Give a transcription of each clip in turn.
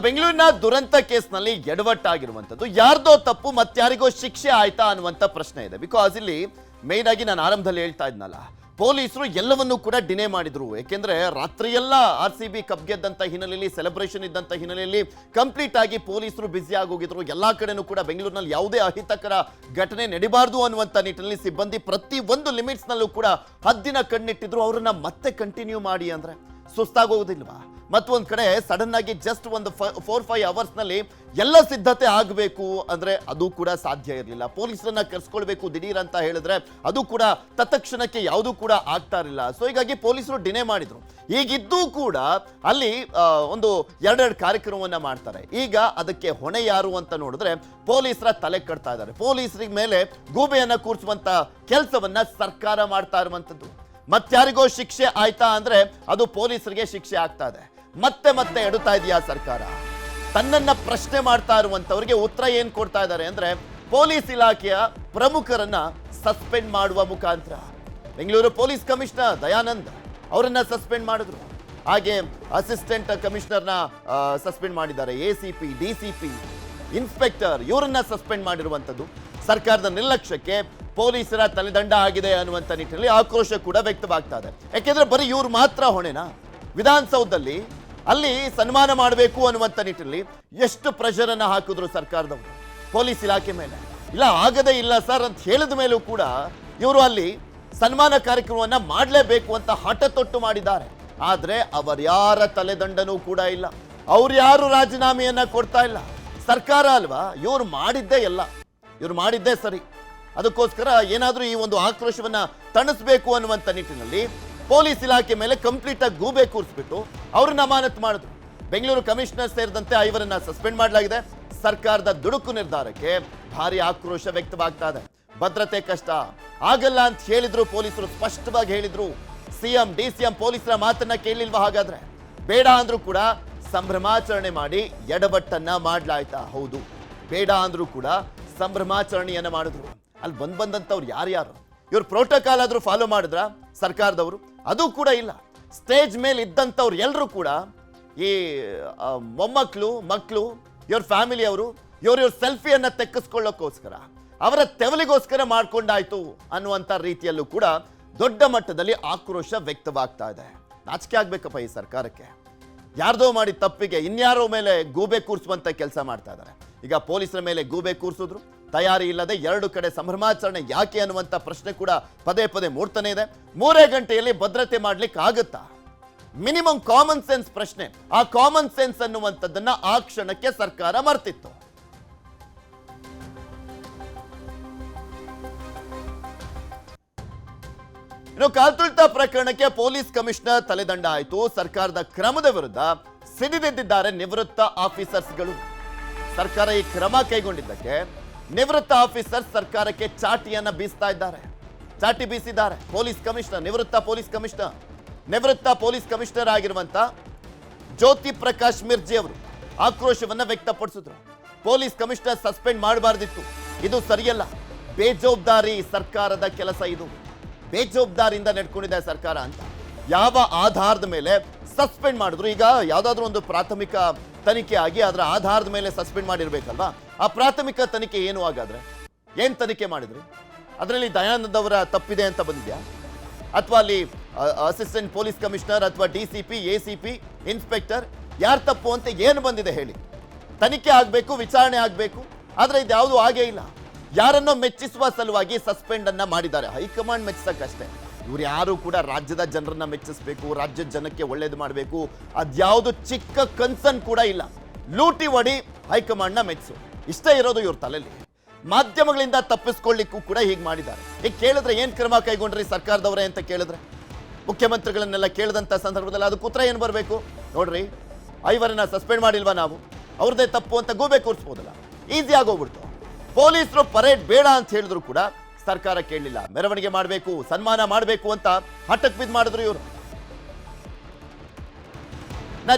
ಬೆಂಗಳೂರಿನ ದುರಂತ ಕೇಸ್ನಲ್ಲಿ ಎಡವಟ್ಟಾಗಿರುವಂಥದ್ದು ಯಾರ್ದೋ ತಪ್ಪು ಮತ್ತಾರಿಗೋ ಶಿಕ್ಷೆ ಆಯ್ತಾ ಅನ್ನುವಂಥ ಪ್ರಶ್ನೆ ಇದೆ. ಬಿಕಾಸ್ ಇಲ್ಲಿ ಮೇನ್ ಆಗಿ ನಾನು ಆರಂಭದಲ್ಲಿ ಹೇಳ್ತಾ ಇದ್ನಲ್ಲ, ಪೊಲೀಸರು ಎಲ್ಲವನ್ನೂ ಕೂಡ ಡಿನೇ ಮಾಡಿದ್ರು. ಯಾಕೆಂದ್ರೆ ರಾತ್ರಿಯೆಲ್ಲ RCB ಕಪ್ ಗೆದ್ದಂತ ಹಿನ್ನೆಲೆಯಲ್ಲಿ, ಸೆಲೆಬ್ರೇಷನ್ ಇದ್ದಂತ ಹಿನ್ನೆಲೆಯಲ್ಲಿ ಕಂಪ್ಲೀಟ್ ಆಗಿ ಪೊಲೀಸರು ಬ್ಯುಸಿ ಆಗೋಗಿದ್ರು. ಎಲ್ಲಾ ಕಡೆನೂ ಕೂಡ ಬೆಂಗಳೂರಿನಲ್ಲಿ ಯಾವುದೇ ಅಹಿತಕರ ಘಟನೆ ನಡಿಬಾರ್ದು ಅನ್ನುವಂಥ ನಿಟ್ಟಿನಲ್ಲಿ ಸಿಬ್ಬಂದಿ ಪ್ರತಿ ಒಂದು ಲಿಮಿಟ್ಸ್ ನಲ್ಲೂ ಕೂಡ ಹದ್ದಿನ ಕಣ್ಣಿಟ್ಟಿದ್ರು. ಅವ್ರನ್ನ ಮತ್ತೆ ಕಂಟಿನ್ಯೂ ಮಾಡಿ ಅಂದ್ರೆ ಸುಸ್ತಾಗೋದಿಲ್ವಾ? ಮತ್ತೊಂದು ಕಡೆ ಸಡನ್ ಆಗಿ ಜಸ್ಟ್ ಒಂದು 4-5 ಅವರ್ಸ್ ನಲ್ಲಿ ಎಲ್ಲ ಸಿದ್ಧತೆ ಆಗಬೇಕು ಅಂದ್ರೆ ಅದು ಕೂಡ ಸಾಧ್ಯ ಇರಲಿಲ್ಲ. ಪೊಲೀಸರನ್ನ ಕರೆಸ್ಕೊಳ್ಬೇಕು ದಿಢೀರ್ ಅಂತ ಹೇಳಿದ್ರೆ ಅದು ಕೂಡ ತತ್ಕ್ಷಣಕ್ಕೆ ಯಾವುದೂ ಕೂಡ ಆಗ್ತಾ ಇರಲಿಲ್ಲ. ಸೊ ಹೀಗಾಗಿ ಪೊಲೀಸರು ಡಿನೇ ಮಾಡಿದ್ರು. ಈಗಿದ್ದೂ ಕೂಡ ಅಲ್ಲಿ ಒಂದು 2 ಕಾರ್ಯಕ್ರಮವನ್ನ ಮಾಡ್ತಾರೆ. ಈಗ ಅದಕ್ಕೆ ಹೊಣೆ ಯಾರು ಅಂತ ನೋಡಿದ್ರೆ ಪೊಲೀಸರ ತಲೆ ಕಟ್ತಾ ಇದ್ದಾರೆ. ಪೊಲೀಸರಿಗೆ ಮೇಲೆ ಗೂಬೆಯನ್ನ ಕೂರಿಸುವಂತ ಕೆಲಸವನ್ನ ಸರ್ಕಾರ ಮಾಡ್ತಾ ಇರುವಂತದ್ದು. ಮತ್ತಾರಿಗೋ ಶಿಕ್ಷೆ ಆಯ್ತಾ ಅಂದ್ರೆ ಅದು ಪೊಲೀಸರಿಗೆ ಶಿಕ್ಷೆ ಆಗ್ತಾ ಇದೆ. ಮತ್ತೆ ಮತ್ತೆ ಎಡುತ್ತಾ ಇದೆಯಾ ಸರ್ಕಾರ? ತನ್ನನ್ನ ಪ್ರಶ್ನೆ ಮಾಡ್ತಾ ಇರುವಂತವರಿಗೆ ಉತ್ತರ ಏನ್ ಕೊಡ್ತಾ ಇದ್ದಾರೆ ಅಂದ್ರೆ ಪೊಲೀಸ್ ಇಲಾಖೆಯ ಪ್ರಮುಖರನ್ನ ಸಸ್ಪೆಂಡ್ ಮಾಡುವ ಮುಖಾಂತರ. ಬೆಂಗಳೂರು ಪೊಲೀಸ್ ಕಮಿಷನರ್ ದಯಾನಂದ್ ಅವರನ್ನ ಸಸ್ಪೆಂಡ್ ಮಾಡಿದ್ರು. ಹಾಗೆ ಅಸಿಸ್ಟೆಂಟ್ ಕಮಿಷನರ್ನ ಸಸ್ಪೆಂಡ್ ಮಾಡಿದ್ದಾರೆ. ACP, DCP, ಇನ್ಸ್ಪೆಕ್ಟರ್ ಇವರನ್ನ ಸಸ್ಪೆಂಡ್ ಮಾಡಿರುವಂತದ್ದು. ಸರ್ಕಾರದ ನಿರ್ಲಕ್ಷ್ಯಕ್ಕೆ ಪೊಲೀಸರ ತಲೆದಂಡ ಆಗಿದೆ ಅನ್ನುವಂಥ ನಿಟ್ಟಿನಲ್ಲಿ ಆಕ್ರೋಶ ಕೂಡ ವ್ಯಕ್ತವಾಗ್ತಾ ಇದೆ. ಯಾಕೆಂದ್ರೆ ಬರೀ ಇವ್ರು ಮಾತ್ರ ಹೊಣೆನಾ? ವಿಧಾನಸೌಧದಲ್ಲಿ ಅಲ್ಲಿ ಸನ್ಮಾನ ಮಾಡಬೇಕು ಅನ್ನುವಂಥ ನಿಟ್ಟಿನಲ್ಲಿ ಎಷ್ಟು ಪ್ರೆಷರ್ ಅನ್ನ ಹಾಕಿದ್ರು ಸರ್ಕಾರದವರು ಪೊಲೀಸ್ ಇಲಾಖೆ ಮೇಲೆ. ಇಲ್ಲ ಆಗದೇ ಇಲ್ಲ ಸರ್ ಅಂತ ಹೇಳಿದ ಮೇಲೂ ಕೂಡ ಇವರು ಅಲ್ಲಿ ಸನ್ಮಾನ ಕಾರ್ಯಕ್ರಮವನ್ನ ಮಾಡಲೇಬೇಕು ಅಂತ ಹಠ ತೊಟ್ಟು ಮಾಡಿದ್ದಾರೆ. ಆದ್ರೆ ಅವರ್ಯಾರ ತಲೆದಂಡನೂ ಕೂಡ ಇಲ್ಲ. ಅವ್ರು ಯಾರು ರಾಜೀನಾಮೆಯನ್ನ ಕೊಡ್ತಾ ಇಲ್ಲ. ಸರ್ಕಾರ ಅಲ್ವಾ, ಇವ್ರು ಮಾಡಿದ್ದೇ ಎಲ್ಲ, ಇವ್ರು ಮಾಡಿದ್ದೇ ಸರಿ. ಅದಕ್ಕೋಸ್ಕರ ಏನಾದ್ರೂ ಈ ಒಂದು ಆಕ್ರೋಶವನ್ನ ತಣಿಸ್ಬೇಕು ಅನ್ನುವಂಥ ನಿಟ್ಟಿನಲ್ಲಿ ಪೊಲೀಸ್ ಇಲಾಖೆ ಮೇಲೆ ಕಂಪ್ಲೀಟ್ ಆಗಿ ಗೂಬೆ ಕೂರಿಸ್ಬಿಟ್ಟು ಅವ್ರನ್ನ ಅಮಾನತು ಮಾಡಿದ್ರು. ಬೆಂಗಳೂರು ಕಮಿಷನರ್ ಸೇರಿದಂತೆ 5ರನ್ನ ಸಸ್ಪೆಂಡ್ ಮಾಡಲಾಗಿದೆ. ಸರ್ಕಾರದ ದುಡುಕು ನಿರ್ಧಾರಕ್ಕೆ ಭಾರಿ ಆಕ್ರೋಶ ವ್ಯಕ್ತವಾಗ್ತಾ ಇದೆ. ಭದ್ರತೆ ಕಷ್ಟ ಆಗಲ್ಲ ಅಂತ ಹೇಳಿದ್ರು ಪೊಲೀಸರು, ಸ್ಪಷ್ಟವಾಗಿ ಹೇಳಿದ್ರು. CM, DCM ಪೊಲೀಸರ ಮಾತನ್ನ ಕೇಳಲಿಲ್ವಾ? ಹಾಗಾದ್ರೆ ಬೇಡ ಅಂದ್ರೂ ಕೂಡ ಸಂಭ್ರಮಾಚರಣೆ ಮಾಡಿ ಎಡವಟ್ಟನ್ನ ಮಾಡ್ಲಾಯ್ತಾ? ಹೌದು, ಬೇಡ ಅಂದ್ರೂ ಕೂಡ ಸಂಭ್ರಮಾಚರಣೆಯನ್ನ ಮಾಡಿದ್ರು. ಅಲ್ಲಿ ಬಂದಂತವ್ರು ಯಾರ್ಯಾರು? ಇವ್ರು ಪ್ರೋಟೋಕಾಲ್ ಆದ್ರೂ ಫಾಲೋ ಮಾಡಿದ್ರ ಸರ್ಕಾರದವರು? ಅದು ಕೂಡ ಇಲ್ಲ. ಸ್ಟೇಜ್ ಮೇಲೆ ಇದ್ದಂಥವ್ರು ಎಲ್ಲರೂ ಕೂಡ ಈ ಮೊಮ್ಮಕ್ಕಳು, ಮಕ್ಕಳು, ಇವ್ರ ಫ್ಯಾಮಿಲಿಯವರು ಇವ್ರ ಸೆಲ್ಫಿಯನ್ನ ತೆಕ್ಕಿಸ್ಕೊಳ್ಳೋಕ್ಕೋಸ್ಕರ, ಅವರ ತೆವಲಿಗೋಸ್ಕರ ಮಾಡ್ಕೊಂಡಾಯ್ತು ಅನ್ನುವಂಥ ರೀತಿಯಲ್ಲೂ ಕೂಡ ದೊಡ್ಡ ಮಟ್ಟದಲ್ಲಿ ಆಕ್ರೋಶ ವ್ಯಕ್ತವಾಗ್ತಾ ಇದೆ. ನಾಚಿಕೆ ಆಗ್ಬೇಕಪ್ಪ ಈ ಸರ್ಕಾರಕ್ಕೆ. ಯಾರ್ದೋ ಮಾಡಿ ತಪ್ಪಿಗೆ ಇನ್ಯಾರೋ ಮೇಲೆ ಗೂಬೆ ಕೂರಿಸುವಂತ ಕೆಲಸ ಮಾಡ್ತಾ ಇದ್ದಾರೆ. ಈಗ ಪೊಲೀಸರ ಮೇಲೆ ಗೂಬೆ ಕೂರಿಸಿದ್ರು, ತಯಾರಿ ಇಲ್ಲದೆ 2 ಕಡೆ ಸಂಭ್ರಮಾಚರಣೆ ಯಾಕೆ ಅನ್ನುವಂಥ ಪ್ರಶ್ನೆ ಕೂಡ ಪದೇ ಪದೇ ಮೂಡ್ತಾನೆ ಇದೆ. 3 ಗಂಟೆಯಲ್ಲಿ ಭದ್ರತೆ ಮಾಡ್ಲಿಕ್ಕೆ ಆಗುತ್ತಾ? ಮಿನಿಮಮ್ ಕಾಮನ್ ಸೆನ್ಸ್ ಪ್ರಶ್ನೆ. ಆ ಕಾಮನ್ ಸೆನ್ಸ್ ಅನ್ನುವಂಥದ್ದನ್ನ ಆ ಕ್ಷಣಕ್ಕೆ ಸರ್ಕಾರ ಮರ್ತಿತ್ತು. ಇನ್ನು ಕಾಲ್ತುಳಿತ ಪ್ರಕರಣಕ್ಕೆ ಪೊಲೀಸ್ ಕಮಿಷನರ್ ತಲೆದಂಡ ಆಯಿತು. ಸರ್ಕಾರದ ಕ್ರಮದ ವಿರುದ್ಧ ಸಿಡಿದೆದ್ದಿದ್ದಾರೆ ನಿವೃತ್ತ ಆಫೀಸರ್ಸ್ಗಳು. ಸರ್ಕಾರ ಈ ಕ್ರಮ ಕೈಗೊಂಡಿದ್ದಕ್ಕೆ ನಿವೃತ್ತ ಆಫೀಸರ್ ಸರ್ಕಾರಕ್ಕೆ ಚಾಟಿಯನ್ನ ಬೀಸ್ತಾ ಇದ್ದಾರೆ. ಚಾಟಿ ಬೀಸಿದ್ದಾರೆ ಪೊಲೀಸ್ ಕಮಿಷನರ್, ನಿವೃತ್ತ ಪೊಲೀಸ್ ಕಮಿಷನರ್ ಆಗಿರುವಂತ ಜ್ಯೋತಿ ಪ್ರಕಾಶ್ ಮಿರ್ಜಿ ಅವರು ಆಕ್ರೋಶವನ್ನ ವ್ಯಕ್ತಪಡಿಸಿದ್ರು. ಪೊಲೀಸ್ ಕಮಿಷನರ್ ಸಸ್ಪೆಂಡ್ ಮಾಡಬಾರ್ದಿತ್ತು, ಇದು ಸರಿಯಲ್ಲ, ಬೇಜವಾಬ್ದಾರಿ ಸರ್ಕಾರದ ಕೆಲಸ, ಇದು ಬೇಜವಾಬ್ದಾರಿಯಿಂದ ನಡ್ಕೊಂಡಿದೆ ಸರ್ಕಾರ ಅಂತ. ಯಾವ ಆಧಾರದ ಮೇಲೆ ಸಸ್ಪೆಂಡ್ ಮಾಡಿದ್ರು? ಈಗ ಯಾವ್ದಾದ್ರು ಒಂದು ಪ್ರಾಥಮಿಕ ತನಿಖೆ ಆಗಿ ಅದರ ಆಧಾರದ ಮೇಲೆ ಸಸ್ಪೆಂಡ್ ಮಾಡಿರ್ಬೇಕಲ್ವಾ? ಆ ಪ್ರಾಥಮಿಕ ತನಿಖೆ ಏನು? ಹಾಗಾದ್ರೆ ಏನ್ ತನಿಖೆ ಮಾಡಿದ್ರಿ? ಅದರಲ್ಲಿ ದಯಾನಂದ್ ಅವರ ತಪ್ಪಿದೆ ಅಂತ ಬಂದಿದ್ಯಾ? ಅಥವಾ ಅಲ್ಲಿ ಅಸಿಸ್ಟೆಂಟ್ ಪೊಲೀಸ್ ಕಮಿಷನರ್ ಅಥವಾ DCP, ACP, ಇನ್ಸ್ಪೆಕ್ಟರ್ ಯಾರು ತಪ್ಪು ಅಂತ ಏನು ಬಂದಿದೆ ಹೇಳಿ? ತನಿಖೆ ಆಗಬೇಕು, ವಿಚಾರಣೆ ಆಗಬೇಕು. ಆದ್ರೆ ಇದ್ಯಾವುದು ಆಗೇ ಇಲ್ಲ. ಯಾರನ್ನೋ ಮೆಚ್ಚಿಸುವ ಸಲುವಾಗಿ ಸಸ್ಪೆಂಡ್ ಅನ್ನ ಮಾಡಿದ್ದಾರೆ. ಹೈಕಮಾಂಡ್ ಮೆಚ್ಚಿಸಕ್ಕಷ್ಟೇ. ಇವ್ರು ಯಾರು ಕೂಡ ರಾಜ್ಯದ ಜನರನ್ನ ಮೆಚ್ಚಿಸಬೇಕು, ರಾಜ್ಯದ ಜನಕ್ಕೆ ಒಳ್ಳೇದು ಮಾಡಬೇಕು, ಅದ್ಯಾವುದು ಚಿಕ್ಕ ಕನ್ಸರ್ನ್ ಕೂಡ ಇಲ್ಲ. ಲೂಟಿ ಹೊಡಿ, ಹೈಕಮಾಂಡ್ನ ಮೆಚ್ಚಿಸು, ಇಷ್ಟೇ ಇರೋದು ಇವ್ರ ತಲೆಯಲ್ಲಿ. ಮಾಧ್ಯಮಗಳಿಂದ ತಪ್ಪಿಸ್ಕೊಳ್ಳಿಕ್ಕೂ ಕೂಡ ಹೀಗೆ ಮಾಡಿದ್ದಾರೆ. ಈಗ ಕೇಳಿದ್ರೆ ಏನ್ ಕ್ರಮ ಕೈಗೊಂಡ್ರಿ ಸರ್ಕಾರದವರೇ ಅಂತ ಕೇಳಿದ್ರೆ, ಮುಖ್ಯಮಂತ್ರಿಗಳನ್ನೆಲ್ಲ ಕೇಳಿದಂತ ಸಂದರ್ಭದಲ್ಲಿ ಅದಕ್ಕೆ ಉತ್ತರ ಏನು ಬರಬೇಕು? ನೋಡ್ರಿ, 5ರನ್ನ ಸಸ್ಪೆಂಡ್ ಮಾಡಿಲ್ವಾ ನಾವು, ಅವ್ರದ್ದೇ ತಪ್ಪು ಅಂತ ಗೂಬೆ ಕೂರಿಸ್ಬೋದಲ್ಲ, ಈಸಿ ಆಗೋಗ್ಬಿಡ್ತು. ಪೊಲೀಸರು ಪರೇಡ್ ಬೇಡ ಅಂತ ಹೇಳಿದ್ರು ಕೂಡ ಸರ್ಕಾರ ಕೇಳಲಿಲ್ಲ. ಮೆರವಣಿಗೆ ಮಾಡಬೇಕು, ಸನ್ಮಾನ ಮಾಡಬೇಕು ಅಂತ ಹಠಕ್ಕೆ ಬಿದ್ದು ಮಾಡಿದ್ರು ಇವರು.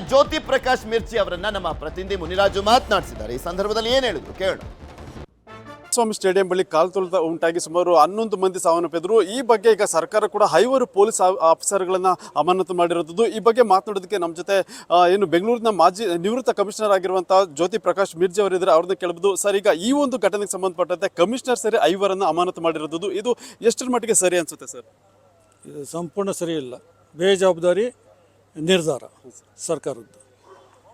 ಜ್ಯೋತಿ ಪ್ರಕಾಶ್ ಮಿರ್ಚಿ ಅವರನ್ನ ನಮ್ಮ ಪ್ರತಿನಿಧಿ ಮುನಿರಾಜು ಮಾತನಾಡಿಸಿದ್ದಾರೆ. ಈ ಸಂದರ್ಭದಲ್ಲಿ ಏನ್ ಹೇಳಿದ್ರು ಕೇಳೋಣ. ಕುಮಾರಸ್ವಾಮಿ ಸ್ಟೇಡಿಯಂ ಬಳಿ ಕಾಲ್ತುಳಿತ ಉಂಟಾಗಿ ಸುಮಾರು 11 ಮಂದಿ ಸಾವನ್ನಪ್ಪಿದ್ರು. ಈ ಬಗ್ಗೆ ಈಗ ಸರ್ಕಾರ ಕೂಡ 5 ಪೊಲೀಸ್ ಆಫೀಸರ್ಗಳನ್ನ ಅಮಾನತು ಮಾಡಿರೋದು. ಈ ಬಗ್ಗೆ ಮಾತನಾಡೋದಕ್ಕೆ ನಮ್ಮ ಜೊತೆ ಏನು ಬೆಂಗಳೂರಿನ ಮಾಜಿ ನಿವೃತ್ತ ಕಮಿಷನರ್ ಆಗಿರುವಂತಹ ಜ್ಯೋತಿ ಪ್ರಕಾಶ್ ಮಿರ್ಜಿ ಅವರಿದ್ದಾರೆ. ಅವ್ರನ್ನ ಕೇಳಬಹುದು. ಸರ್, ಈಗ ಈ ಒಂದು ಘಟನೆಗೆ ಸಂಬಂಧಪಟ್ಟಂತೆ ಕಮಿಷನರ್ ಸರಿ 5 ಅಮಾನತು ಮಾಡಿರೋದು, ಇದು ಎಷ್ಟರ ಮಟ್ಟಿಗೆ ಸರಿ ಅನ್ಸುತ್ತೆ ಸರ್? ಇದು ಸಂಪೂರ್ಣ ಸರಿ ಇಲ್ಲ, ಬೇಜವಾಬ್ದಾರಿ ನಿರ್ಧಾರ ಸರ್ಕಾರದ್ದು.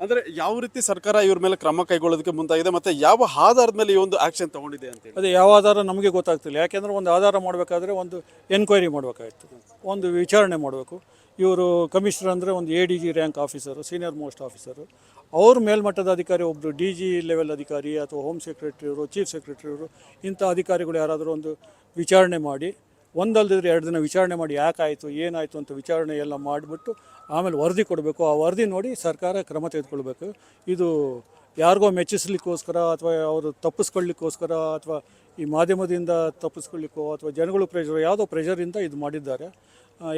ಅಂದ್ರೆ ಯಾವ ರೀತಿ ಸರ್ಕಾರ ಇವ್ರ ಮೇಲೆ ಕ್ರಮ ಕೈಗೊಳ್ಳೋದಕ್ಕೆ ಮುಂದಾಗಿದೆ, ಮತ್ತೆ ಯಾವ ಆಧಾರದ ಮೇಲೆ ಈ ಒಂದು ಆಕ್ಷನ್ ತಗೊಂಡಿದೆ ಅಂತ ಹೇಳಿ? ಅದೇ ಯಾವ ಆಧಾರ ನಮಗೆ ಗೊತ್ತಾಗ್ತಿಲ್ಲ. ಯಾಕೆಂದರೆ ಒಂದು ಆಧಾರ ಮಾಡಬೇಕಾದ್ರೆ ಒಂದು ಎನ್ಕ್ವೈರಿ ಮಾಡಬೇಕಾಯ್ತು, ಒಂದು ವಿಚಾರಣೆ ಮಾಡಬೇಕು. ಇವರು ಕಮಿಷನರ್ ಅಂದರೆ ಒಂದು ADG rank officer, senior most officer. ಅವ್ರ ಮೇಲ್ಮಟ್ಟದ ಅಧಿಕಾರಿ ಒಬ್ಬರು DG ಲೆವೆಲ್ ಅಧಿಕಾರಿ ಅಥವಾ ಹೋಮ್ ಸೆಕ್ರೆಟರಿಯವರು, ಚೀಫ್ ಸೆಕ್ರೆಟರಿಯವರು, ಇಂಥ ಅಧಿಕಾರಿಗಳು ಯಾರಾದರೂ ಒಂದು ವಿಚಾರಣೆ ಮಾಡಿ, ಒಂದಲ್ದಿದ್ರೆ 2 ದಿನ ವಿಚಾರಣೆ ಮಾಡಿ ಯಾಕಾಯಿತು ಏನಾಯಿತು ಅಂತ ವಿಚಾರಣೆ ಎಲ್ಲ ಮಾಡಿಬಿಟ್ಟು ಆಮೇಲೆ ವರದಿ ಕೊಡಬೇಕು. ಆ ವರದಿ ನೋಡಿ ಸರ್ಕಾರ ಕ್ರಮ ತೆಗೆದುಕೊಳ್ಬೇಕು. ಇದು ಯಾರಿಗೋ ಮೆಚ್ಚಿಸ್ಲಿಕ್ಕೋಸ್ಕರ ಅಥವಾ ಅವರು ತಪ್ಪಿಸ್ಕೊಳ್ಳಿಕ್ಕೋಸ್ಕರ ಅಥವಾ ಈ ಮಾಧ್ಯಮದಿಂದ ತಪ್ಪಿಸ್ಕೊಳ್ಳಿಕ್ಕೋ ಅಥವಾ ಜನಗಳು ಯಾವುದೋ ಪ್ರೆಷರಿಂದ ಇದು ಮಾಡಿದ್ದಾರೆ.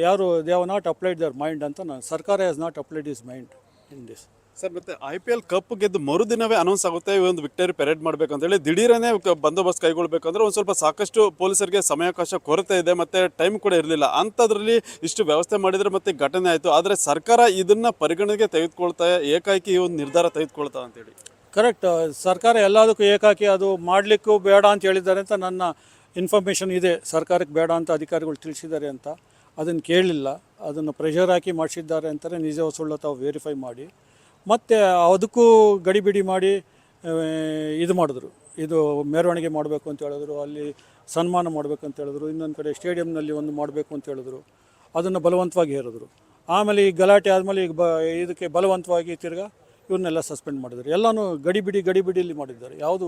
ಯಾರು they have not applied there mind ಅಂತ ಸರ್ಕಾರ has not applied is mind in this. Sir, ಮತ್ತೆ IPL ಕಪ್ ಗೆದ್ದು ಮರುದಿನವೇ ಅನೌನ್ಸ್ ಆಗುತ್ತೆ ಈ ಒಂದು ವಿಕ್ಟರಿ ಪೆರೇಡ್ ಮಾಡಬೇಕಂತ ಹೇಳಿ. ದಿಢೀರನೇ ಬಂದೋಬಸ್ತ್ ಕೈಗೊಳ್ಬೇಕಂದ್ರೆ ಒಂದು ಸ್ವಲ್ಪ ಸಾಕಷ್ಟು ಪೊಲೀಸರಿಗೆ ಸಮಯಾವಕಾಶ ಕೊರತೆ ಇದೆ, ಮತ್ತೆ ಟೈಮ್ ಕೂಡ ಇರಲಿಲ್ಲ. ಅಂಥದ್ರಲ್ಲಿ ಇಷ್ಟು ವ್ಯವಸ್ಥೆ ಮಾಡಿದರೆ ಮತ್ತೆ ಘಟನೆ ಆಯಿತು. ಆದರೆ ಸರ್ಕಾರ ಇದನ್ನ ಪರಿಗಣನೆಗೆ ತೆಗೆದುಕೊಳ್ತಾ ಏಕಾಏಕಿ ಈ ಒಂದು ನಿರ್ಧಾರ ತೆಗೆದುಕೊಳ್ತಾ ಅಂತೇಳಿ. ಕರೆಕ್ಟ್, ಸರ್ಕಾರ ಎಲ್ಲದಕ್ಕೂ ಏಕಾಕಿ ಅದು ಮಾಡಲಿಕ್ಕೂ ಬೇಡ ಅಂತ ಹೇಳಿದ್ದಾರೆ ಅಂತ ನನ್ನ ಇನ್ಫಾರ್ಮೇಷನ್ ಇದೆ. ಸರ್ಕಾರಕ್ಕೆ ಬೇಡ ಅಂತ ಅಧಿಕಾರಿಗಳು ತಿಳಿಸಿದ್ದಾರೆ ಅಂತ ಅದನ್ನು ಕೇಳಲಿಲ್ಲ. ಅದನ್ನು ಪ್ರೆಷರ್ ಹಾಕಿ ಮಾಡಿಸಿದ್ದಾರೆ ಅಂತಾರೆ. ನಿಜ ಸುಳ್ಳು ತಾವು ವೆರಿಫೈ ಮಾಡಿ ಮತ್ತು ಅದಕ್ಕೂ ಗಡಿಬಿಡಿ ಮಾಡಿ ಇದು ಮಾಡಿದ್ರು. ಇದು ಮೆರವಣಿಗೆ ಮಾಡಬೇಕು ಅಂತ ಹೇಳಿದ್ರು, ಅಲ್ಲಿ ಸನ್ಮಾನ ಮಾಡಬೇಕು ಅಂತ ಹೇಳಿದ್ರು, ಇನ್ನೊಂದು ಕಡೆ ಸ್ಟೇಡಿಯಂನಲ್ಲಿ ಒಂದು ಮಾಡಬೇಕು ಅಂತ ಹೇಳಿದ್ರು. ಅದನ್ನು ಬಲವಂತವಾಗಿ ಹೇರಿದ್ರು. ಆಮೇಲೆ ಈ ಗಲಾಟೆ ಆದಮೇಲೆ ಈಗ ಇದಕ್ಕೆ ಬಲವಂತವಾಗಿ ತಿರ್ಗಾ ಇವನ್ನೆಲ್ಲ ಸಸ್ಪೆಂಡ್ ಮಾಡಿದ್ರು. ಎಲ್ಲನೂ ಗಡಿಬಿಡಿಯಲ್ಲಿ ಮಾಡಿದ್ದಾರೆ. ಯಾವುದು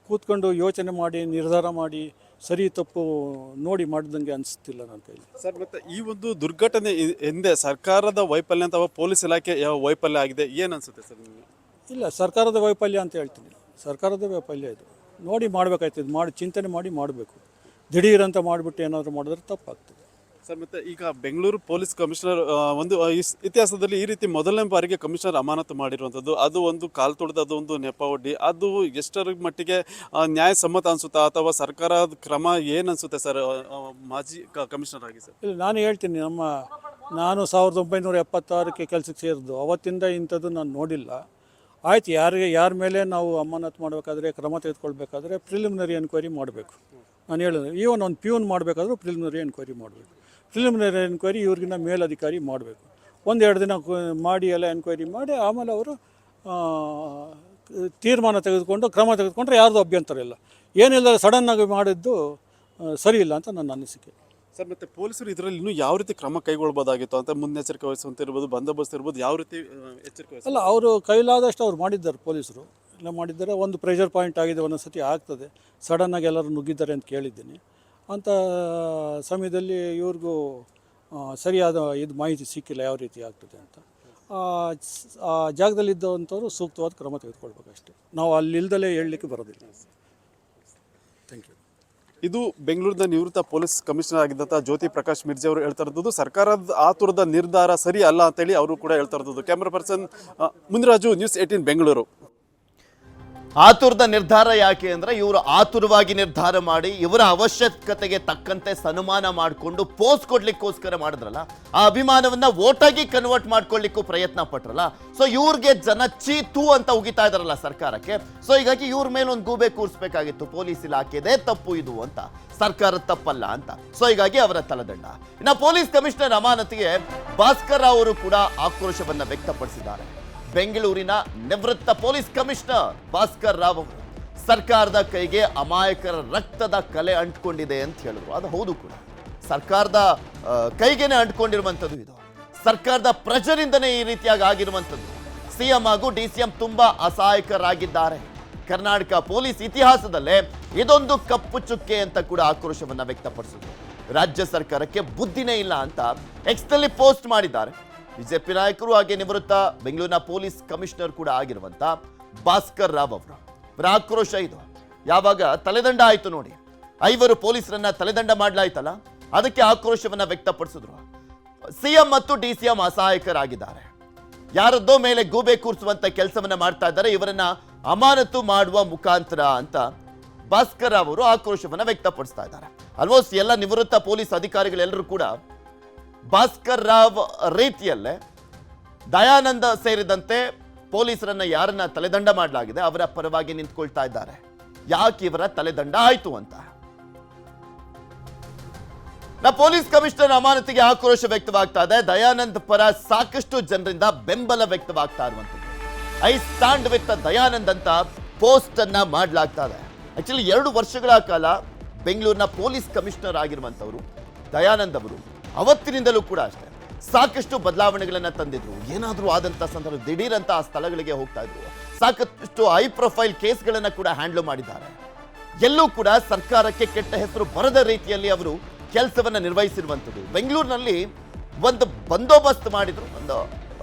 ಕೂತ್ಕೊಂಡು ಯೋಚನೆ ಮಾಡಿ ನಿರ್ಧಾರ ಮಾಡಿ ಸರಿ ತಪ್ಪು ನೋಡಿ ಮಾಡಿದಂಗೆ ಅನಿಸ್ತಿಲ್ಲ ನನ್ನ ಕೈಲಿ. ಸರ್, ಮತ್ತೆ ಈ ಒಂದು ದುರ್ಘಟನೆ ಹಿಂದೆ ಸರ್ಕಾರದ ವೈಫಲ್ಯ ಅಥವಾ ಪೊಲೀಸ್ ಇಲಾಖೆ ಯಾವ ವೈಫಲ್ಯ ಆಗಿದೆ ಏನು ಅನಿಸುತ್ತೆ ಸರ್ ನಿಮಗೆ? ಇಲ್ಲ, ಸರ್ಕಾರದ ವೈಫಲ್ಯ ಅಂತ ಹೇಳ್ತೀನಿ. ಸರ್ಕಾರದ ವೈಫಲ್ಯ ಇದು ನೋಡಿ ಮಾಡಬೇಕಾಯ್ತು. ಇದು ಮಾಡಿ ಚಿಂತನೆ ಮಾಡಿ ಮಾಡಬೇಕು. ದಿಢೀರಂತ ಮಾಡಿಬಿಟ್ಟು ಏನಾದರೂ ಮಾಡಿದ್ರೆ ತಪ್ಪಾಗ್ತದೆ. ಸರ್, ಮತ್ತೆ ಈಗ ಬೆಂಗಳೂರು ಪೊಲೀಸ್ ಕಮಿಷನರ್ ಒಂದು ಇತಿಹಾಸದಲ್ಲಿ ಈ ರೀತಿ ಮೊದಲನೇ ಬಾರಿಗೆ ಕಮಿಷನರ್ ಅಮಾನತು ಮಾಡಿರುವಂಥದ್ದು, ಅದು ಒಂದು ಕಾಲ್ ತುಳಿದ ಅದೊಂದು ನೆಪ ಒಡ್ಡಿ, ಅದು ಎಷ್ಟರ ಮಟ್ಟಿಗೆ ನ್ಯಾಯಸಮ್ಮತ ಅನಿಸುತ್ತಾ ಅಥವಾ ಸರ್ಕಾರದ ಕ್ರಮ ಏನು ಅನಿಸುತ್ತೆ ಸರ್ ಮಾಜಿ ಕಮಿಷನರ್ ಆಗಿ? ಸರ್, ಇಲ್ಲ, ನಾನು ಹೇಳ್ತೀನಿ, ನಾನು 1976ಕ್ಕೆ ಕೆಲಸಕ್ಕೆ ಸೇರಿದ್ದು. ಅವತ್ತಿಂದ ಇಂಥದ್ದು ನಾನು ನೋಡಿಲ್ಲ. ಆಯ್ತು, ಯಾರ ಮೇಲೆ ನಾವು ಅಮಾನತು ಮಾಡಬೇಕಾದ್ರೆ ಕ್ರಮ ತೆಗೆದುಕೊಳ್ಬೇಕಾದ್ರೆ ಪ್ರಿಲಿಮಿನರಿ ಎನ್ಕ್ವೈರಿ ಮಾಡಬೇಕು. ನಾನು ಹೇಳಿದೆ, ಈವನ್ ಒಂದು ಪ್ಯೂನ್ ಮಾಡಬೇಕಾದ್ರೂ ಪ್ರಿಲಿಮಿನರಿ ಎನ್ಕ್ವೈರಿ ಮಾಡಬೇಕು. ಪ್ರಿಲಿಮಿನರಿ ಎನ್ಕ್ವೈರಿ ಇವ್ರಿಗಿನ್ನ ಮೇಲಧಿಕಾರಿ ಮಾಡಬೇಕು. 1-2 ದಿನ ಮಾಡಿ ಎಲ್ಲ ಎನ್ಕ್ವೈರಿ ಮಾಡಿ ಆಮೇಲೆ ಅವರು ತೀರ್ಮಾನ ತೆಗೆದುಕೊಂಡು ಕ್ರಮ ತೆಗೆದುಕೊಂಡ್ರೆ ಯಾರ್ದು ಅಭ್ಯಂತರ ಇಲ್ಲ. ಏನಿಲ್ಲ, ಸಡನ್ನಾಗಿ ಮಾಡಿದ್ದು ಸರಿ ಇಲ್ಲ ಅಂತ ನನ್ನ ಅನಿಸಿಕೆ. ಸರ್, ಮತ್ತೆ ಪೊಲೀಸರು ಇದರಲ್ಲಿ ಇನ್ನೂ ಯಾವ ರೀತಿ ಕ್ರಮ ಕೈಗೊಳ್ಬೋದಾಗಿತ್ತು ಅಂತ ಮುನ್ನೆಚ್ಚರಿಕೆ ವಹಿಸುವಂತ ಇರ್ಬೋದು, ಬಂದೋಬಸ್ತ್ ಇರ್ಬೋದು, ಯಾವ ರೀತಿ ಎಚ್ಚರಿಕೆ ಅಲ್ಲ, ಅವರು ಕೈಲಾದಷ್ಟು ಅವ್ರು ಮಾಡಿದ್ದಾರೆ. ಪೊಲೀಸರು ಎಲ್ಲ ಮಾಡಿದ್ದಾರೆ. ಒಂದು ಪ್ರೆಷರ್ ಪಾಯಿಂಟ್ ಆಗಿದೆ, ಒಂದೊಂದು ಸತಿ ಆಗ್ತದೆ. ಸಡನ್ನಾಗಿ ಎಲ್ಲರೂ ನುಗ್ಗಿದ್ದಾರೆ ಅಂತ ಕೇಳಿದ್ದೀನಿ. ಅಂಥ ಸಮಯದಲ್ಲಿ ಇವ್ರಿಗೂ ಸರಿಯಾದ ಮಾಹಿತಿ ಸಿಕ್ಕಿಲ್ಲ ಯಾವ ರೀತಿ ಆಗ್ತದೆ ಅಂತ. ಆ ಜಾಗದಲ್ಲಿದ್ದಂಥವ್ರು ಸೂಕ್ತವಾದ ಕ್ರಮ ತೆಗೆದುಕೊಳ್ಬೇಕಷ್ಟೇ. ನಾವು ಅಲ್ಲಿಲ್ದಲೇ ಹೇಳಲಿಕ್ಕೆ ಬರೋದಿಲ್ಲ. Thank you. ಇದು ಬೆಂಗಳೂರಿನ ನಿವೃತ್ತ ಪೊಲೀಸ್ ಕಮಿಷನರ್ ಆಗಿದ್ದಂಥ ಜ್ಯೋತಿ ಪ್ರಕಾಶ್ ಮಿರ್ಜಿ ಅವರು ಹೇಳ್ತಾ ಇರೋದು ಸರ್ಕಾರದ ಆತುರದ ನಿರ್ಧಾರ ಸರಿ ಅಲ್ಲ ಅಂತೇಳಿ ಅವರು ಕೂಡ ಹೇಳ್ತಾ ಇರೋದು. Camera person Muniraju, news 18 Bengaluru. ಆತುರದ ನಿರ್ಧಾರ ಯಾಕೆ ಅಂದರೆ ಇವರು ಆತುರವಾಗಿ ನಿರ್ಧಾರ ಮಾಡಿ ಇವರ ಅವಶ್ಯಕತೆಗೆ ತಕ್ಕಂತೆ ಸನ್ಮಾನ ಮಾಡಿಕೊಂಡು ಪೋಸ್ಟ್ ಕೊಡ್ಲಿಕ್ಕೋಸ್ಕರ ಮಾಡಿದ್ರಲ್ಲ, ಆ ಅಭಿಮಾನವನ್ನ ವೋಟಾಗಿ ಕನ್ವರ್ಟ್ ಮಾಡ್ಕೊಳ್ಳಿಕ್ಕೂ ಪ್ರಯತ್ನ ಪಟ್ರಲ್ಲ. ಸೊ ಇವ್ರಿಗೆ ಜನ ಚೀತು ಅಂತ ಉಗಿತಾ ಇದಾರಲ್ಲ ಸರ್ಕಾರಕ್ಕೆ. ಸೊ ಹೀಗಾಗಿ ಇವ್ರ ಮೇಲೆ ಒಂದು ಗೂಬೆ ಕೂರಿಸ್ಬೇಕಾಗಿತ್ತು, ಪೊಲೀಸ್ ಇಲಾಖೆದೇ ತಪ್ಪು ಇದು ಅಂತ, ಸರ್ಕಾರದ ತಪ್ಪಲ್ಲ ಅಂತ. ಸೊ ಹೀಗಾಗಿ ಅವರ ತಲೆದಂಡ. ಇನ್ನು ಪೊಲೀಸ್ ಕಮಿಷನರ್ ಅಮಾನತಿಗೆ ಭಾಸ್ಕರ್ ಅವರು ಕೂಡ ಆಕ್ರೋಶವನ್ನ ವ್ಯಕ್ತಪಡಿಸಿದ್ದಾರೆ. ಬೆಂಗಳೂರಿನ ನಿವೃತ್ತ ಪೊಲೀಸ್ ಕಮಿಷನರ್ ಭಾಸ್ಕರ್ ರಾವ್ ಅವರು ಸರ್ಕಾರದ ಕೈಗೆ ಅಮಾಯಕರ ರಕ್ತದ ಕಲೆ ಅಂಟ್ಕೊಂಡಿದೆ ಅಂತ ಹೇಳಿದ್ರು. ಅದು ಹೌದು ಕೂಡ, ಸರ್ಕಾರದ ಕೈಗೇನೆ ಅಂಟ್ಕೊಂಡಿರುವಂಥದ್ದು ಇದು. ಸರ್ಕಾರದ ಪ್ರೆಷರಿಂದನೇ ಈ ರೀತಿಯಾಗಿ ಆಗಿರುವಂಥದ್ದು. ಸಿಎಂ ಹಾಗೂ DCM ತುಂಬಾ ಅಸಹಾಯಕರಾಗಿದ್ದಾರೆ. ಕರ್ನಾಟಕ ಪೊಲೀಸ್ ಇತಿಹಾಸದಲ್ಲೇ ಇದೊಂದು ಕಪ್ಪು ಚುಕ್ಕೆ ಅಂತ ಕೂಡ ಆಕ್ರೋಶವನ್ನ ವ್ಯಕ್ತಪಡಿಸಿದ್ರು. ರಾಜ್ಯ ಸರ್ಕಾರಕ್ಕೆ ಬುದ್ಧಿನೇ ಇಲ್ಲ ಅಂತ ಎಕ್ಸ್ನಲ್ಲಿ ಪೋಸ್ಟ್ ಮಾಡಿದ್ದಾರೆ ಬಿಜೆಪಿ ನಾಯಕರು ಹಾಗೆ ನಿವೃತ್ತ ಬೆಂಗಳೂರಿನ ಪೊಲೀಸ್ ಕಮಿಷನರ್ ಕೂಡ ಆಗಿರುವಂತ ಭಾಸ್ಕರ್ ರಾವ್ ಅವರು. ಆಕ್ರೋಶ ಇದು ಯಾವಾಗ ತಲೆದಂಡ ಆಯ್ತು ನೋಡಿ, 5 ಪೊಲೀಸರನ್ನ ತಲೆದಂಡ ಮಾಡಲಾಯ್ತಲ್ಲ, ಅದಕ್ಕೆ ಆಕ್ರೋಶವನ್ನ ವ್ಯಕ್ತಪಡಿಸಿದ್ರು. ಸಿಎಂ ಮತ್ತು DCM ಅಸಹಾಯಕರಾಗಿದ್ದಾರೆ. ಯಾರದ್ದೋ ಮೇಲೆ ಗೂಬೆ ಕೂರಿಸುವಂತ ಕೆಲಸವನ್ನ ಮಾಡ್ತಾ ಇದ್ದಾರೆ. ಇವರನ್ನ ಅಮಾನತು ಮಾಡುವ ಮುಖಾಂತರ ಅಂತ ಭಾಸ್ಕರ್ ರಾವ್ ಅವರು ಆಕ್ರೋಶವನ್ನ ವ್ಯಕ್ತಪಡಿಸ್ತಾ ಇದ್ದಾರೆ. ಆಲ್ಮೋಸ್ಟ್ ಎಲ್ಲ ನಿವೃತ್ತ ಪೊಲೀಸ್ ಅಧಿಕಾರಿಗಳೆಲ್ಲರೂ ಕೂಡ ಭಾಸ್ಕರ್ ರಾವ್ ರೀತಿಯಲ್ಲೇ ದಯಾನಂದ ಸೇರಿದಂತೆ ಪೊಲೀಸರನ್ನ ಯಾರನ್ನ ತಲೆದಂಡ ಮಾಡಲಾಗಿದೆ ಅವರ ಪರವಾಗಿ ನಿಂತ್ಕೊಳ್ತಾ ಇದ್ದಾರೆ. ಯಾಕೆ ಇವರ ತಲೆದಂಡ ಆಯ್ತು ಅಂತ ಪೊಲೀಸ್ ಕಮಿಷನರ್ ಅಮಾನತಿಗೆ ಆಕ್ರೋಶ ವ್ಯಕ್ತವಾಗ್ತಾ ಇದೆ. ದಯಾನಂದ್ ಪರ ಸಾಕಷ್ಟು ಜನರಿಂದ ಬೆಂಬಲ ವ್ಯಕ್ತವಾಗ್ತಾ ಇರುವಂತದ್ದು. ಐ ಸ್ಟ್ಯಾಂಡ್ ವಿತ್ ದಯಾನಂದ್ ಅಂತ ಪೋಸ್ಟ್ ಅನ್ನ ಮಾಡಲಾಗ್ತಾ ಇದೆ. ಆಕ್ಚುಲಿ 2 ವರ್ಷಗಳ ಕಾಲ ಬೆಂಗಳೂರಿನ ಪೊಲೀಸ್ ಕಮಿಷನರ್ ಆಗಿರುವಂತವರು ದಯಾನಂದ್ ಅವರು ಅವತ್ತಿನಿಂದಲೂ ಕೂಡ ಅಷ್ಟೇ ಸಾಕಷ್ಟು ಬದಲಾವಣೆಗಳನ್ನ ತಂದಿದ್ರು. ಏನಾದರೂ ಆದಂತ ಸಂದರ್ಭ ದಿಢೀರಂತ ಆ ಸ್ಥಳಗಳಿಗೆ ಹೋಗ್ತಾ ಇದ್ರು. ಸಾಕಷ್ಟು ಹೈ ಪ್ರೊಫೈಲ್ ಕೇಸ್ಗಳನ್ನ ಕೂಡ ಹ್ಯಾಂಡಲ್ ಮಾಡಿದ್ದಾರೆ. ಎಲ್ಲೂ ಕೂಡ ಸರ್ಕಾರಕ್ಕೆ ಕೆಟ್ಟ ಹೆಸರು ಬರದ ರೀತಿಯಲ್ಲಿ ಅವರು ಕೆಲಸವನ್ನ ನಿರ್ವಹಿಸಿರುವಂಥದ್ದು. ಬೆಂಗಳೂರಿನಲ್ಲಿ ಒಂದು ಬಂದೋಬಸ್ತ್ ಮಾಡಿದ್ರು, ಒಂದು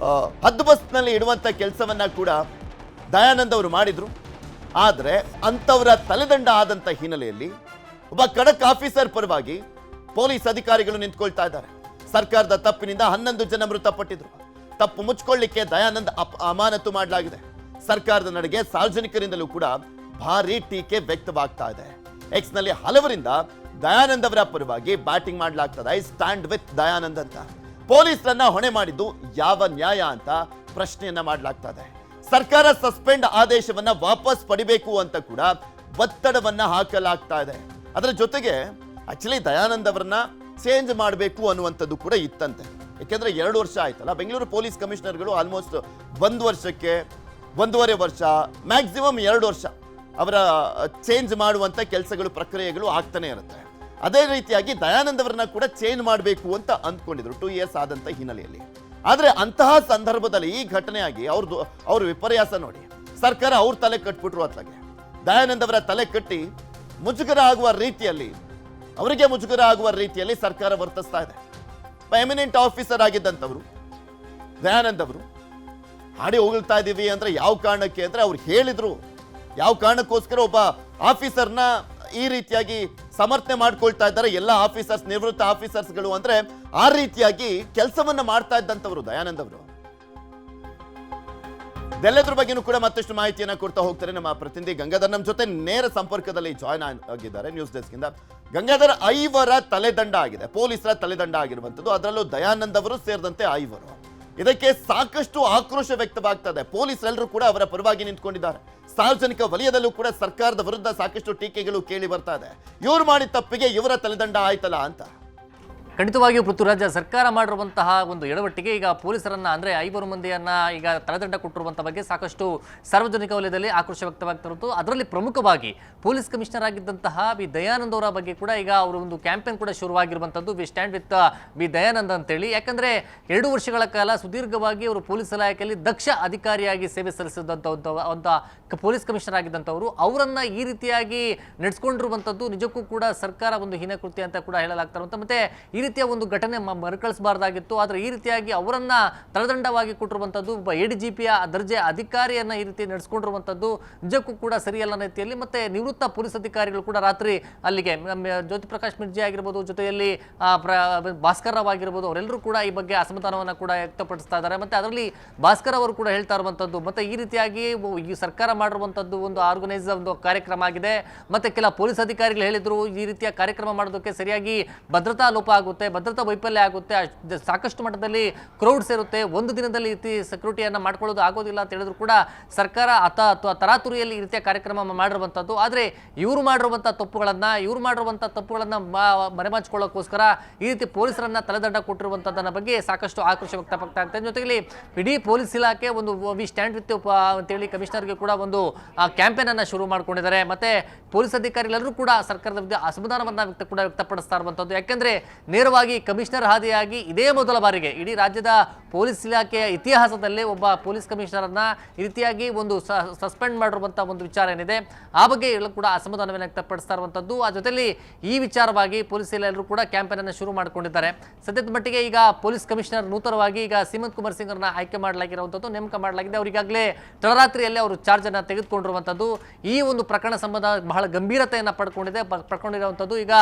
ಹದ್ದುಬಸ್ತ್ನಲ್ಲಿ ಇಡುವಂತ ಕೆಲಸವನ್ನ ಕೂಡ ದಯಾನಂದ್ ಅವರು ಮಾಡಿದ್ರು. ಆದರೆ ಅಂಥವರ ತಲೆದಂಡ ಆದಂತ ಹಿನ್ನೆಲೆಯಲ್ಲಿ ಒಬ್ಬ ಖಡಕ್ ಆಫೀಸರ್ ಪರವಾಗಿ ಪೊಲೀಸ್ ಅಧಿಕಾರಿಗಳು ನಿಂತ್ಕೊಳ್ತಾ ಇದ್ದಾರೆ. ಸರ್ಕಾರದ ತಪ್ಪಿನಿಂದ 11 ಜನ ಮೃತಪಟ್ಟಿದ್ರು. ತಪ್ಪು ಮುಚ್ಚಿಕೊಳ್ಳಿಕ್ಕೆ ದಯಾನಂದ್ ಅಮಾನತು ಮಾಡಲಾಗಿದೆ. ಸರ್ಕಾರದ ನಡೆಗೆ ಸಾರ್ವಜನಿಕರಿಂದಲೂ ಕೂಡ ಭಾರಿ ಟೀಕೆ ವ್ಯಕ್ತವಾಗ್ತಾ ಇದೆ. ಎಕ್ಸ್ ನಲ್ಲಿ ಹಲವರಿಂದ ದಯಾನಂದ್ ಅವರ ಪರವಾಗಿ ಬ್ಯಾಟಿಂಗ್ ಮಾಡಲಾಗ್ತದೆ. ಐ ಸ್ಟ್ಯಾಂಡ್ ವಿತ್ ದಯಾನಂದ್ ಅಂತ. ಪೊಲೀಸರನ್ನ ಹೊಣೆ ಮಾಡಿದ್ದು ಯಾವ ನ್ಯಾಯ ಅಂತ ಪ್ರಶ್ನೆಯನ್ನ ಮಾಡಲಾಗ್ತದೆ. ಸರ್ಕಾರ ಸಸ್ಪೆಂಡ್ ಆದೇಶವನ್ನ ವಾಪಸ್ ಪಡಿಬೇಕು ಅಂತ ಕೂಡ ಒತ್ತಡವನ್ನ ಹಾಕಲಾಗ್ತಾ ಇದೆ. ಅದರ ಜೊತೆಗೆ ಆಕ್ಚುಲಿ ದಯಾನಂದ್ ಅವರನ್ನ ಚೇಂಜ್ ಮಾಡಬೇಕು ಅನ್ನುವಂಥದ್ದು ಕೂಡ ಇತ್ತಂತೆ. ಯಾಕೆಂದ್ರೆ 2 ವರ್ಷ ಆಯ್ತಲ್ಲ, ಬೆಂಗಳೂರು ಪೊಲೀಸ್ ಕಮಿಷನರ್ಗಳು ಆಲ್ಮೋಸ್ಟ್ 1 ವರ್ಷಕ್ಕೆ 1.5 ವರ್ಷ ಮ್ಯಾಕ್ಸಿಮಮ್ 2 ವರ್ಷ ಅವರ ಚೇಂಜ್ ಮಾಡುವಂತ ಕೆಲಸಗಳು ಪ್ರಕ್ರಿಯೆಗಳು ಆಗ್ತಾನೆ ಇರುತ್ತೆ. ಅದೇ ರೀತಿಯಾಗಿ ದಯಾನಂದ್ ಅವರನ್ನ ಕೂಡ ಚೇಂಜ್ ಮಾಡಬೇಕು ಅಂತ ಅಂದ್ಕೊಂಡಿದ್ರು 2 ಇಯರ್ಸ್ ಆದಂತ ಹಿನ್ನೆಲೆಯಲ್ಲಿ. ಆದ್ರೆ ಅಂತಹ ಸಂದರ್ಭದಲ್ಲಿ ಈ ಘಟನೆಯಾಗಿ ಅವ್ರ ವಿಪರ್ಯಾಸ ನೋಡಿ, ಸರ್ಕಾರ ಅವ್ರ ತಲೆ ಕಟ್ಬಿಟ್ರು. ಅತ್ಲಾಗೆ ದಯಾನಂದ್ ಅವರ ತಲೆ ಕಟ್ಟಿ ಮುಜುಗರ ಆಗುವ ರೀತಿಯಲ್ಲಿ, ಅವರಿಗೆ ಮುಜುಗರ ಆಗುವ ರೀತಿಯಲ್ಲಿ ಸರ್ಕಾರ ವರ್ತಿಸ್ತಾ ಇದೆ. ಎಮಿನೆಂಟ್ ಆಫೀಸರ್ ಆಗಿದ್ದಂಥವ್ರು ದಯಾನಂದ್ ಅವರು ಹಾಡಿ ಹೋಗ್ತಾ ಇದೀವಿ ಅಂದ್ರೆ ಯಾವ ಕಾರಣಕ್ಕೆ ಅಂದ್ರೆ ಅವ್ರು ಹೇಳಿದ್ರು. ಯಾವ ಕಾರಣಕ್ಕೋಸ್ಕರ ಒಬ್ಬ ಆಫೀಸರ್ನ ಈ ರೀತಿಯಾಗಿ ಸಮರ್ಥನೆ ಮಾಡ್ಕೊಳ್ತಾ ಇದ್ದಾರೆ ಎಲ್ಲ ಆಫೀಸರ್ಸ್, ನಿವೃತ್ತ ಆಫೀಸರ್ಸ್ಗಳು ಅಂದ್ರೆ ಆ ರೀತಿಯಾಗಿ ಕೆಲಸವನ್ನ ಮಾಡ್ತಾ ಇದ್ದಂಥವ್ರು ದಯಾನಂದ್ ಅವರು. ಇದೆಲ್ಲದ್ರ ಬಗ್ಗೆನೂ ಕೂಡ ಮತ್ತಷ್ಟು ಮಾಹಿತಿಯನ್ನ ಕೊಡ್ತಾ ಹೋಗ್ತಾರೆ ನಮ್ಮ ಪ್ರತಿನಿಧಿ ಗಂಗಾಧರ್. ನಮ್ಮ ಜೊತೆ ನೇರ ಸಂಪರ್ಕದಲ್ಲಿ ಜಾಯ್ನ್ ಆಗಿದ್ದಾರೆ ನ್ಯೂಸ್ ಡೆಸ್ಕ್ ಇಂದ. ಗಂಗಾಧರ್, 5 ತಲೆದಂಡ ಆಗಿದೆ, ಪೊಲೀಸರ ತಲೆದಂಡ ಆಗಿರುವಂತದ್ದು. ಅದರಲ್ಲೂ ದಯಾನಂದ್ ಅವರು ಸೇರಿದಂತೆ 5. ಇದಕ್ಕೆ ಸಾಕಷ್ಟು ಆಕ್ರೋಶ ವ್ಯಕ್ತವಾಗ್ತದೆ. ಪೊಲೀಸರೆಲ್ಲರೂ ಕೂಡ ಅವರ ಪರವಾಗಿ ನಿಂತ್ಕೊಂಡಿದ್ದಾರೆ. ಸಾರ್ವಜನಿಕ ವಲಯದಲ್ಲೂ ಕೂಡ ಸರ್ಕಾರದ ವಿರುದ್ಧ ಸಾಕಷ್ಟು ಟೀಕೆಗಳು ಕೇಳಿ ಬರ್ತಾ ಇದೆ. ಇವ್ರು ಮಾಡಿದ ತಪ್ಪಿಗೆ ಇವರ ತಲೆದಂಡ ಆಯ್ತಲ್ಲ ಅಂತ. ಖಂಡಿತವಾಗಿಯೂ ಪೃಥ್ವಿರಾಜ, ಸರ್ಕಾರ ಮಾಡಿರುವಂತಹ ಒಂದು ಎಡವಟ್ಟಿಗೆ ಈಗ ಪೊಲೀಸರನ್ನ ಅಂದರೆ 5 ಮಂದಿಯನ್ನ ಈಗ ತಲೆದಂಡ ಕೊಟ್ಟಿರುವಂಥ ಬಗ್ಗೆ ಸಾಕಷ್ಟು ಸಾರ್ವಜನಿಕ ವಲಯದಲ್ಲಿ ಆಕ್ರೋಶ ವ್ಯಕ್ತವಾಗ್ತಿರುವುದು. ಅದರಲ್ಲಿ ಪ್ರಮುಖವಾಗಿ ಪೊಲೀಸ್ ಕಮಿಷನರ್ ಆಗಿದ್ದಂತಹ ವಿ ದಯಾನಂದ್ ಅವರ ಬಗ್ಗೆ ಕೂಡ ಈಗ ಅವರು ಒಂದು ಕ್ಯಾಂಪೇನ್ ಕೂಡ ಶುರುವಾಗಿರುವಂಥದ್ದು, we stand with V Dayanand ಅಂತೇಳಿ. ಯಾಕಂದರೆ 2 ವರ್ಷಗಳ ಕಾಲ ಸುದೀರ್ಘವಾಗಿ ಅವರು ಪೊಲೀಸ್ ಇಲಾಖೆಯಲ್ಲಿ ದಕ್ಷ ಅಧಿಕಾರಿಯಾಗಿ ಸೇವೆ ಸಲ್ಲಿಸಿದಂಥ ಪೊಲೀಸ್ ಕಮಿಷನರ್ ಆಗಿದ್ದಂಥವರು ಅವರನ್ನ ಈ ರೀತಿಯಾಗಿ ನಡೆಸ್ಕೊಂಡಿರುವಂಥದ್ದು ನಿಜಕ್ಕೂ ಕೂಡ ಸರ್ಕಾರ ಒಂದು ಹೀನಕೃತ್ಯ ಅಂತ ಕೂಡ ಹೇಳಲಾಗ್ತಾ ಇರುವಂಥ. ಮತ್ತೆ ಈ ರೀತಿಯ ಒಂದು ಘಟನೆ ಮರುಕಳಿಸಬಾರ್ದಾಗಿತ್ತು. ಆದರೆ ಈ ರೀತಿಯಾಗಿ ಅವರನ್ನ ತಲೆದಂಡವಾಗಿ ಕೊಟ್ಟಿರುವಂಥದ್ದು, ಒಬ್ಬ ADGPಯ ದರ್ಜೆ ಅಧಿಕಾರಿಯನ್ನ ಈ ರೀತಿ ನಡೆಸ್ಕೊಂಡಿರುವಂಥದ್ದು ನಿಜಕ್ಕೂ ಕೂಡ ಸರಿಯಲ್ಲ ರೀತಿಯಲ್ಲಿ. ಮತ್ತೆ ನಿವೃತ್ತ ಪೊಲೀಸ್ ಅಧಿಕಾರಿಗಳು ಕೂಡ ರಾತ್ರಿ ಅಲ್ಲಿಗೆ ಜ್ಯೋತಿ ಪ್ರಕಾಶ್ ಮಿರ್ಜಿ ಆಗಿರ್ಬೋದು, ಜೊತೆಯಲ್ಲಿ ಭಾಸ್ಕರ್ ರಾವ್ ಆಗಿರ್ಬೋದು, ಅವರೆಲ್ಲರೂ ಕೂಡ ಈ ಬಗ್ಗೆ ಅಸಮಾಧಾನವನ್ನು ಕೂಡ ವ್ಯಕ್ತಪಡಿಸ್ತಾ ಇದ್ದಾರೆ. ಮತ್ತೆ ಅದರಲ್ಲಿ ಭಾಸ್ಕರ್ ಅವರು ಕೂಡ ಹೇಳ್ತಾ ಇರುವಂಥದ್ದು, ಮತ್ತೆ ಈ ರೀತಿಯಾಗಿ ಈ ಸರ್ಕಾರ ಮಾಡಿರುವಂಥದ್ದು ಒಂದು ಆರ್ಗನೈಸ್ ಒಂದು ಕಾರ್ಯಕ್ರಮ ಆಗಿದೆ. ಮತ್ತೆ ಕೆಲ ಪೊಲೀಸ್ ಅಧಿಕಾರಿಗಳು ಹೇಳಿದ್ರು ಈ ರೀತಿಯ ಕಾರ್ಯಕ್ರಮ ಮಾಡೋದಕ್ಕೆ ಸರಿಯಾಗಿ ಭದ್ರತಾ ಲೋಪ ಆಗುತ್ತೆ, ಭದ್ರತಾ ವೈಫಲ್ಯ ಆಗುತ್ತೆ, ಸಾಕಷ್ಟು ಮಟ್ಟದಲ್ಲಿ ಕ್ರೌಡ್ಸ್ ಇರುತ್ತೆ, ಒಂದು ದಿನದಲ್ಲಿ ಈ ರೀತಿ ಸೆಕ್ಯೂರಿಟಿಯನ್ನು ಮಾಡ್ಕೊಳ್ಳೋದು ಆಗೋದಿಲ್ಲ ಅಂತ ಹೇಳಿದ್ರು ಕೂಡ ಸರ್ಕಾರ ತರಾತುರಿಯಲ್ಲಿ ಈ ರೀತಿಯ ಕಾರ್ಯಕ್ರಮ ಮಾಡಿರುವಂಥದ್ದು. ಆದರೆ ಇವರು ಮಾಡಿರುವಂಥ ತಪ್ಪುಗಳನ್ನು ಮರೆಮಾಚಿಕೊಳ್ಳೋಕ್ಕೋಸ್ಕರ ಈ ರೀತಿ ಪೊಲೀಸರನ್ನ ತಲೆದಂಡ ಕೊಟ್ಟಿರುವಂಥದ್ದನ್ನ ಬಗ್ಗೆ ಸಾಕಷ್ಟು ಆಕ್ರೋಶ ವ್ಯಕ್ತವಾಗ್ತಾ ಇದೆ. ಜೊತೆಗೆ ಇಡೀ ಪೊಲೀಸ್ ಇಲಾಖೆ ಒಂದು ವಿ ಸ್ಟ್ಯಾಂಡ್ ವಿತ್ ಅಂತೇಳಿ ಕಮಿಷನರ್ಗೆ ಕೂಡ ಒಂದು ಕ್ಯಾಂಪೇನ್ ಅನ್ನ ಶುರು ಮಾಡ್ಕೊಂಡಿದ್ದಾರೆ. ಮತ್ತೆ ಪೊಲೀಸ್ ಅಧಿಕಾರಿಗಳೆಲ್ಲರೂ ಕೂಡ ಸರ್ಕಾರದ ವಿರುದ್ಧ ಅಸಮಾಧಾನವನ್ನ ವ್ಯಕ್ತಪಡಿಸ್ತಾ ಇರುವಂಥದ್ದು. ಯಾಕೆಂದ್ರೆ ನೇರವಾಗಿ ಕಮಿಷನರ್ ಹಾದಿಯಾಗಿ ಇದೇ ಮೊದಲ ಬಾರಿಗೆ ಇಡೀ ರಾಜ್ಯದ ಪೊಲೀಸ್ ಇಲಾಖೆಯ ಇತಿಹಾಸದಲ್ಲಿ ಒಬ್ಬ ಪೊಲೀಸ್ ಕಮಿಷನರನ್ನ ಈ ರೀತಿಯಾಗಿ ಒಂದು ಸಸ್ಪೆಂಡ್ ಮಾಡಿರುವಂಥ ಒಂದು ವಿಚಾರ ಏನಿದೆ ಆ ಬಗ್ಗೆ ಎಲ್ಲರೂ ಕೂಡ ಅಸಮಾಧಾನವನ್ನು ವ್ಯಕ್ತಪಡಿಸ್ತಾ ಇರುವಂಥದ್ದು. ಆ ಜೊತೆಯಲ್ಲಿ ಈ ವಿಚಾರವಾಗಿ ಪೊಲೀಸ್ ಎಲ್ಲರೂ ಕೂಡ ಕ್ಯಾಂಪೇನ್ ಅನ್ನು ಶುರು ಮಾಡಿಕೊಂಡಿದ್ದಾರೆ. ಸದ್ಯದ ಮಟ್ಟಿಗೆ ಈಗ ಪೊಲೀಸ್ ಕಮಿಷನರ್ ನೂತನವಾಗಿ ಈಗ ಸೀಮಂತ್ ಕುಮಾರ್ ಸಿಂಗ್ ಅವರನ್ನ ಆಯ್ಕೆ ಮಾಡಲಾಗಿರುವಂಥದ್ದು, ನೇಮಕ ಮಾಡಲಾಗಿದೆ. ಅವರಿಗಾಗಲೇ ತಡರಾತ್ರಿಯಲ್ಲೇ ಅವರು ಚಾರ್ಜ್ ಅನ್ನು ತೆಗೆದುಕೊಂಡಿರುವಂಥದ್ದು. ಈ ಒಂದು ಪ್ರಕರಣ ಸಂಬಂಧ ಬಹಳ ಗಂಭೀರತೆಯನ್ನು ಪಡ್ಕೊಂಡಿರುವಂಥದ್ದು. ಈಗ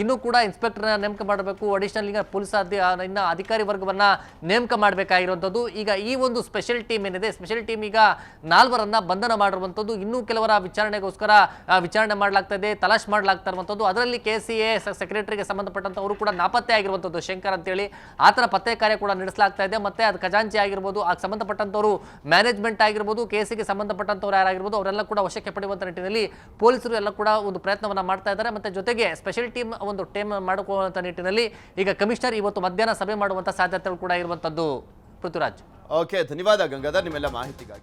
ಇನ್ನೂ ಕೂಡ ಇನ್ಸ್ಪೆಕ್ಟರ್ನ ನೇಮಕ ಮಾಡಬೇಕು, ಅಡಿಷನಲ್ ಈಗ ಪೊಲೀಸ್ ಇನ್ನ ಅಧಿಕಾರಿ ವರ್ಗವನ್ನ ನೇಮಕ ಮಾಡಬೇಕಾಗಿರುವಂಥದ್ದು. ಈಗ ಈ ಒಂದು ಸ್ಪೆಷಲ್ ಟೀಮ್ ಏನಿದೆ, ಸ್ಪೆಷಲ್ ಟೀಮ್ ಈಗ 4 ಬಂಧನ ಮಾಡಿರುವಂಥದ್ದು. ಇನ್ನೂ ಕೆಲವರ ವಿಚಾರಣೆಗೋಸ್ಕರ ವಿಚಾರಣೆ ಮಾಡಲಾಗ್ತಾ ಇದೆ, ತಲಾಶ್ ಮಾಡಲಾಗ್ತಾ ಇರುವಂಥದ್ದು. ಅದರಲ್ಲಿ KCA ಸೆಕ್ರೆಟರಿಗೆ ಸಂಬಂಧಪಟ್ಟಂತವರು ಕೂಡ ನಾಪತ್ತೆ ಆಗಿರುವಂಥದ್ದು ಶಂಕರ್ ಅಂತೇಳಿ, ಆತನ ಪತ್ತೆ ಕಾರ್ಯ ಕೂಡ ನಡೆಸಲಾಗ್ತಾ ಇದೆ. ಮತ್ತೆ ಅದು ಖಜಾಂಚಿ ಆಗಿರ್ಬೋದು, ಅದಕ್ಕೆ ಸಂಬಂಧಪಟ್ಟಂತವರು ಮ್ಯಾನೇಜ್ಮೆಂಟ್ ಆಗಿರ್ಬೋದು, ಕೇಸಿಗೆ ಸಂಬಂಧಪಟ್ಟಂತವ್ರು ಯಾರಾಗಿರ್ಬೋದು ಅವರೆಲ್ಲ ಕೂಡ ವಶಕ್ಕೆ ಪಡೆಯುವಂಥ ನಿಟ್ಟಿನಲ್ಲಿ ಪೊಲೀಸರು ಎಲ್ಲ ಕೂಡ ಒಂದು ಪ್ರಯತ್ನವನ್ನ ಮಾಡ್ತಾ ಇದ್ದಾರೆ. ಮತ್ತೆ ಜೊತೆಗೆ ಸ್ಪೆಷಲ್ ಟೀಮ್ ಒಂದು ಟೀಮ್ ಮಾಡಿಕೊಳ್ಳುವಂಥ ನಿಟ್ಟಿನಲ್ಲಿ ಈಗ ಕಮಿಷನರ್ ಇವತ್ತು ಮಧ್ಯಾಹ್ನ ಸಭೆ ಮಾಡುವಂಥ ಸಾಧ್ಯತೆಗಳು ಕೂಡ ಇರುವಂಥದ್ದು. ಪೃಥ್ವಿರಾಜ್. ಓಕೆ, ಧನ್ಯವಾದ ಗಂಗಾಧರ್ ನಿಮ್ಮೆಲ್ಲ ಮಾಹಿತಿಗಾಗಿ.